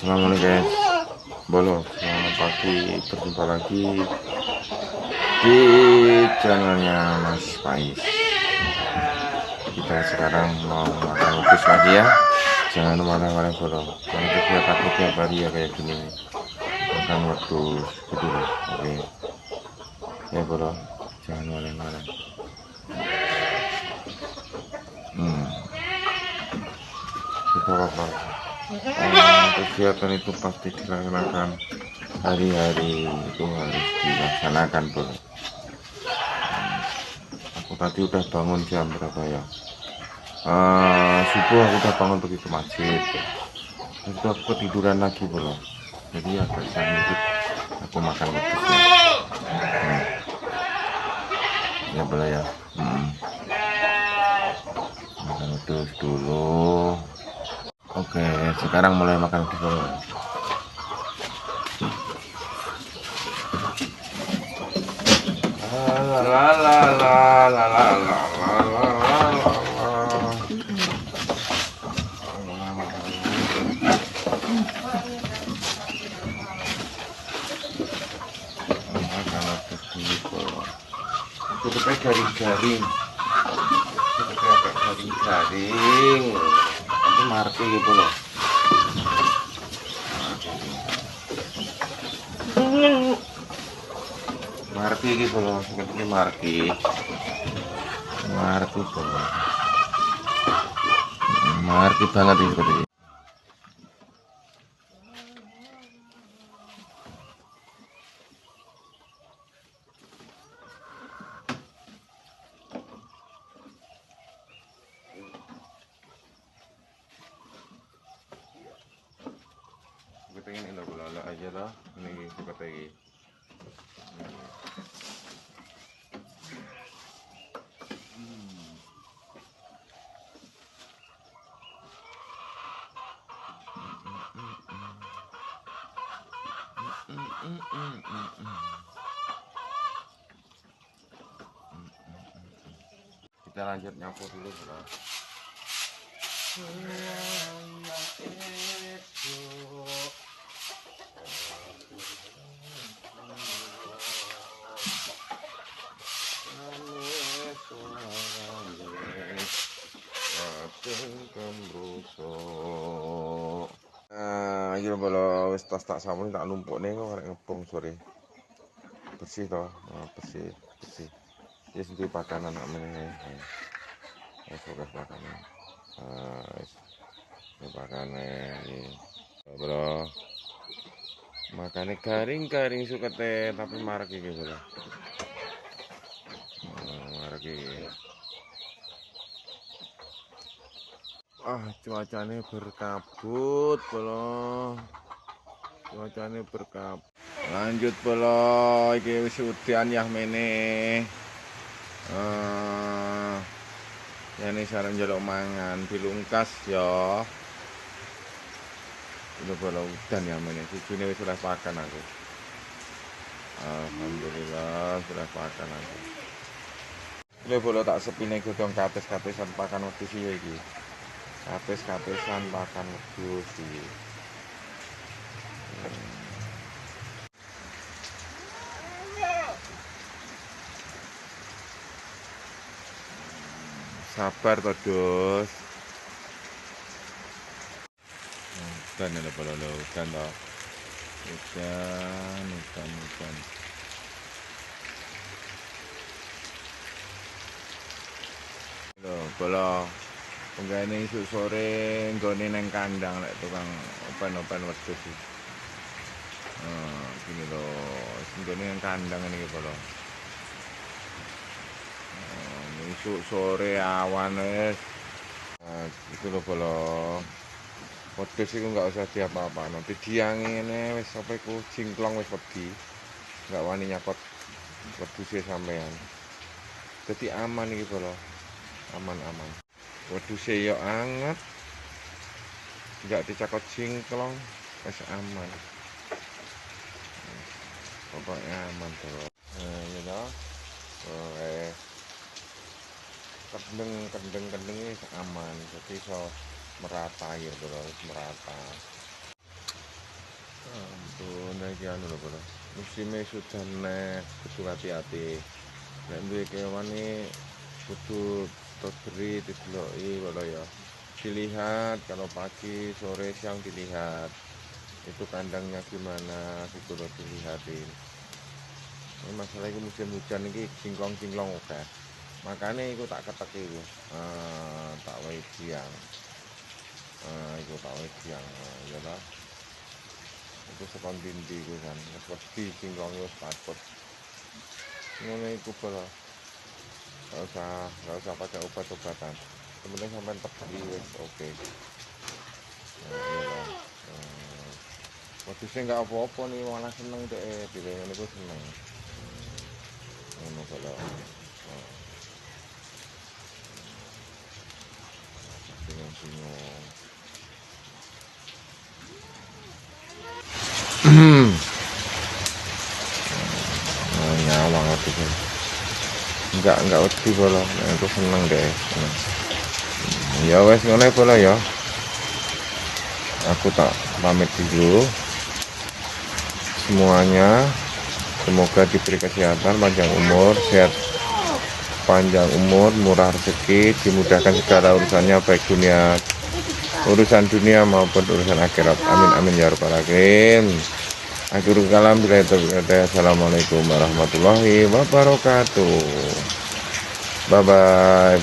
Assalamualaikum guys, selamat pagi, berjumpa lagi di channelnya Mas Pais. Kita sekarang mau makan wedus lagi ya. Jangan kemana-mana bolo, karena kegiatan tiap hari ya kayak gini nih. Makan wedus gitu loh, oke ya bolo, jangan kemana-mana. Kita apa? Kegiatan itu pasti dilaksanakan hari-hari, itu harus dilaksanakan bro. Aku tadi udah bangun jam berapa ya, subuh aku udah bangun pergi ke masjid. Terus itu aku ketiduran lagi bro, jadi agak sanggup aku makan wedusnya. Ya boleh ya. Makan wedus dulu. Oke, sekarang mulai makan wedus bro. Tutupnya garing-garing, nanti marki gitu loh. Marki gitu loh, seperti marki bro. Marki banget ini seperti ini. Gue pengen ini bola aja lah, ini seperti ini. Kita lanjut nyapu dulu bro. Ayo bolo, wis tas tak sampun tak numpuk nih kok arek ngepung sore. Bersih toh, bersih. Ya sudah pakanan nak meneh. Wis fokus pakanan. Wis pakanan. Bro. Makane garing suka teh tapi marak iki bro. Marak iki. Cuacanya berkabut bro. Lanjut bro, iki wis udan ya mene. Yani sareng njaluk mangan dilungkas ya. Itu bro udan ya mene. Sijine wis oleh pakan aku. Alhamdulillah sudah pakan aku. Ini bro tak sepine godhong kates-katesan pakan wedhus iki. Kates-katesan pakan wedhus iki. Sabar toh dos. Udan ya bro, udan toh. Udan. Loh, bolo. Penggane isuk sore nggone nang kandang lek tukang open wedhus iki. Gini loh, nggone nang kandang ngene iki bolo. Isuk sore awan wis. Itu lho bolo. Wedhus iku enggak usah diapa-apano. Didiangi ngene wis sampe ku jingklong wis wedi. Enggak wani nyakot wedhuse sampean. Dadi aman iki bolo. Aman. Wedhuse yo anget. Enggak dicakot jingklong, wis aman. Pokoknya aman bolo. Ya toh. Kendeng ini aman, jadi iso merata ya bro, merata. Ampun, iki anu lho, Bro. Musime sudan neh, kudu hati-hati. Nek duwe kewan iki kudu beri dideloki lho ya. Dilihat kalau pagi, sore, siang dilihat. Itu kandangnya gimana, gitu loh dilihatin. Ini masalah itu musim hujan ini cingklong-cingklong oke. Makanya itu tak ketek itu. Tak wae siang. Itu tak wae siang. Ya lah. Itu sekon dindi itu kan. Wis wedi cingklong wis takut. Ngono iku pala. Enggak usah pakai obat-obatan. Kemudian sampai tepi wis oke. Iya lah. Modusnya nggak apa-apa nih, malah seneng deh. Pilih ini gue seneng. Ngono kalau bingung-bingung. Nyawang aku tuh. Enggak wedi bola. Nah, aku seneng deh. Ya wes ngono bola ya. Aku tak pamit dulu. Semuanya semoga diberi kesehatan, panjang umur, sehat, panjang umur, murah rezeki, dimudahkan segala urusannya baik urusan dunia maupun urusan akhirat. Amin amin ya rabbal alamin. Akhirul kalam, assalamualaikum warahmatullahi wabarakatuh. Bye bye.